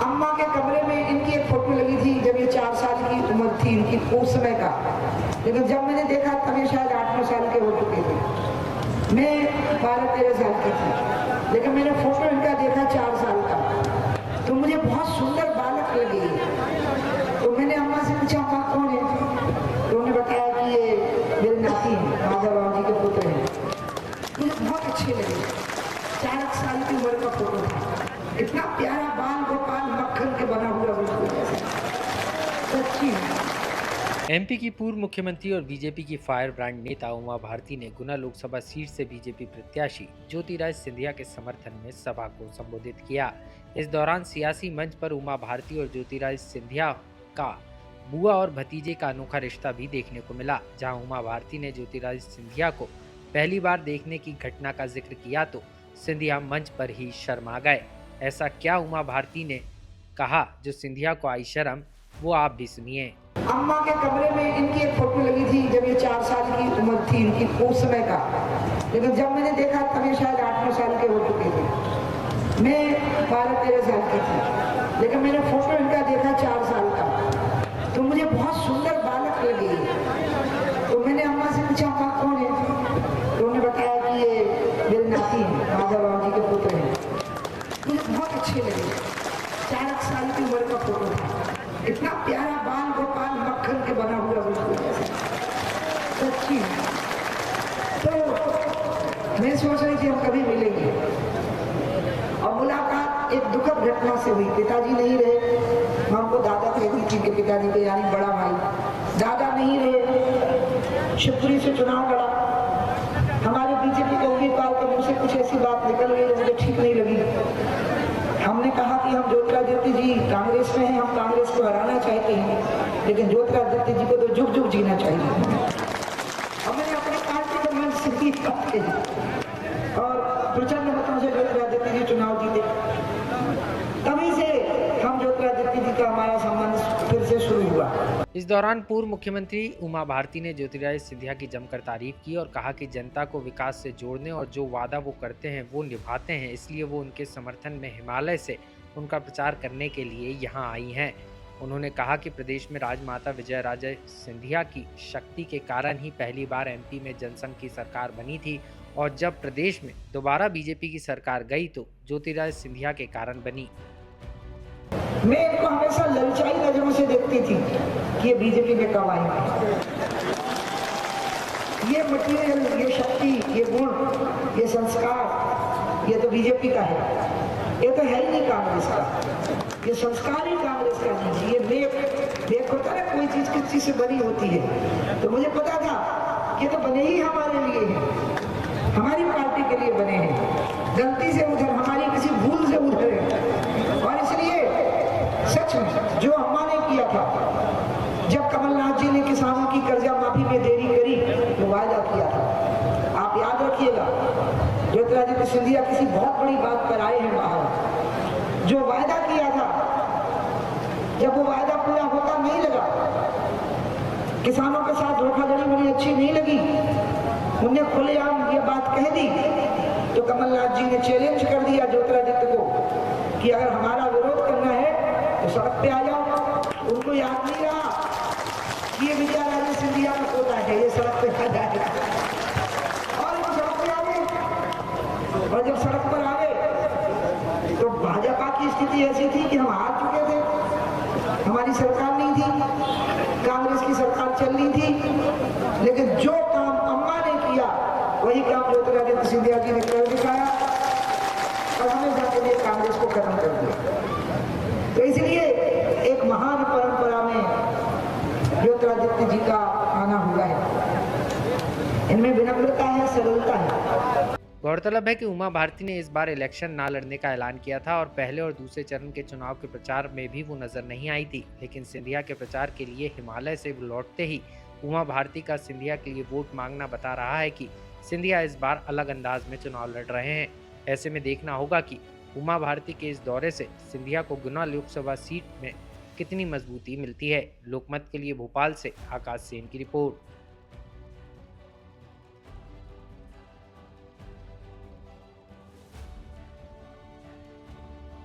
अम्मा के कमरे में इनकी एक फोटो लगी थी जब ये 4 साल की उम्र थी इनकी, उस समय का। लेकिन जब मैंने देखा तब ये शायद 8-9 साल के हो चुके थे, मैं 12-13 साल की थी। लेकिन मैंने फोटो इनका देखा 4 साल का, तो मुझे बहुत सुंदर बालक लगे। तो मैंने अम्मा से पूछा अम्मा कौन है, तो उन्होंने बताया कि ये मेरे नाती हैं, माधव राव जी के पुत्र हैं। मुझे बहुत अच्छे लगे। 4 साल की उम्र का फोटो था, इतना प्यारा बाल गोपाल मक्खन के बना हुआ बिल्कुल सच्ची। एमपी की पूर्व मुख्यमंत्री और बीजेपी की फायर ब्रांड नेता उमा भारती ने गुना लोकसभा सीट से बीजेपी प्रत्याशी ज्योतिराज सिंधिया के समर्थन में सभा को संबोधित किया। इस दौरान सियासी मंच पर उमा भारती और ज्योतिराज सिंधिया का बुआ और भतीजे का अनोखा रिश्ता भी देखने को मिला। जहां उमा भारती ने ज्योतिराज सिंधिया को पहली बार देखने की घटना का जिक्र किया तो सिंधिया मंच पर ही शर्मा गए। ऐसा क्या उमा भारती ने कहा जो सिंधिया को आई शर्म, वो आप भी सुनिए। अम्मा के कमरे में इनकी एक फोटो लगी थी जब ये 4 साल की उम्र थी इनकी, उस समय का। लेकिन जब मैंने देखा तब ये शायद 8-9 साल के हो चुके थे, मैं 12-13 साल की थी। लेकिन मैंने फोटो इनका देखा 4 साल का, तो मुझे बहुत सुंदर बालक लगे। तो मैंने अम्मा से पूछा अम्मा कौन है, तो उन्होंने बताया कि ये मेरे नाती हैं, माधव राव जी के पुत्र हैं। मुझे बहुत अच्छे लगे। 4 साल की उम्र का फोटो था, इतना प्यारा बाल गोपाल मक्खन के बना हुआ बिल्कुल सच्ची। तो मैं सोच रही थी हम कभी मिलेंगे, और मुलाकात एक दुखद घटना से हुई। पिताजी नहीं रहे, मैं उनको दादा कहती थी कि पिताजी के यानी बड़ा भाई। दादा नहीं रहे, शिवपुरी से चुनाव लड़ा, हमारे बीजेपी के उम्मीदवार के मुंह से कुछ ऐसी बात निकल गई जो मुझे ठीक नहीं लगी। हमने कहा कि हम ज्योतिरादित्य जी कांग्रेस में हैं, हम कांग्रेस को हराना चाहते हैं, लेकिन ज्योतिरादित्य जी को तो जुग जुग जीना चाहिए। और मैंने अपनी पार्टी को मन से ही बात कही और प्रचंड मतों से ज्योतिरादित्य जी चुनाव जीते। तभी से हम ज्योतिरादित्य जी का हमारा संबंध फिर से शुरू हुआ। इस दौरान पूर्व मुख्यमंत्री उमा भारती ने ज्योतिराज सिंधिया की जमकर तारीफ की और कहा कि जनता को विकास से जोड़ने और जो वादा वो करते हैं वो निभाते हैं, इसलिए वो उनके समर्थन में हिमालय से उनका प्रचार करने के लिए यहाँ आई हैं। उन्होंने कहा कि प्रदेश में राजमाता विजयाराजे सिंधिया की शक्ति के कारण ही पहली बार एमपी में जनसंघ की सरकार बनी थी, और जब प्रदेश में दोबारा बीजेपी की सरकार गई तो ज्योतिराज सिंधिया के कारण बनी। मैं इनको हमेशा ललचाई नजरों से देखती थी कि ये बीजेपी में कब आएंगे। ये मटेरियल, ये शक्ति, ये गुण, ये संस्कार, ये तो बीजेपी का है, ये तो है ही नहीं कांग्रेस का। ये संस्कार ही कांग्रेस का नहीं। ये नेक होता है, कोई चीज किस चीज से बनी होती है। तो मुझे पता था कि ये तो बने ही हमारे लिए हैं, हमारी पार्टी के लिए बने हैं। गलती से उधर, हमारी किसी भूल से उधर है। और इसलिए सच में जो अम्मा ने किया था, जब कमलनाथ जी ने किसानों की कर्जा माफी में देरी करी तो वायदा किया था। आप याद रखिएगा, ज्योतिरादित्य सिंधिया किसी बहुत बड़ी बात पर आए हैं बाहर। जो वायदा किया था, जब वो वायदा पूरा होता नहीं लगा, किसानों के साथ धोखाधड़ी मुझे अच्छी नहीं लगी, उन्हें खुलेआम ये बात कह दी, तो कमलनाथ जी ने चैलेंज कर दिया ज्योतिरादित्य को कि अगर हमारा विरोध करना है तो सड़क पे आ जाओ। उनको याद नहीं रहा कि ये विजयाराजे सिंधिया का पोता है, ये सड़क पे आ जाएगा। और वो सड़क पे आ गए, और जब सड़क पर आ गए तो भाजपा की स्थिति ऐसी थी कि हम हार चुके थे, हमारी सरकार नहीं थी, कांग्रेस की सरकार चल रही थी। लेकिन जो काम अम्मा ने किया वही काम ज्योतिरादित्य सिंधिया जी ने कर दिखाया, और हमें जाके कांग्रेस को खत्म कर दिया। तो इसलिए एक महान परंपरा में ज्योतिरादित्य जी का आना हुआ है। इनमें विनम्रता है, सरलता है। गौरतलब है कि उमा भारती ने इस बार इलेक्शन ना लड़ने का ऐलान किया था और पहले और दूसरे चरण के चुनाव के प्रचार में भी वो नजर नहीं आई थी। लेकिन सिंधिया के प्रचार के लिए हिमालय से लौटते ही उमा भारती का सिंधिया के लिए वोट मांगना बता रहा है कि सिंधिया इस बार अलग अंदाज में चुनाव लड़ रहे हैं। ऐसे में देखना होगा कि उमा भारती के इस दौरे से सिंधिया को गुना लोकसभा सीट में कितनी मजबूती मिलती है। लोकमत के लिए भोपाल से आकाश सेन की रिपोर्ट।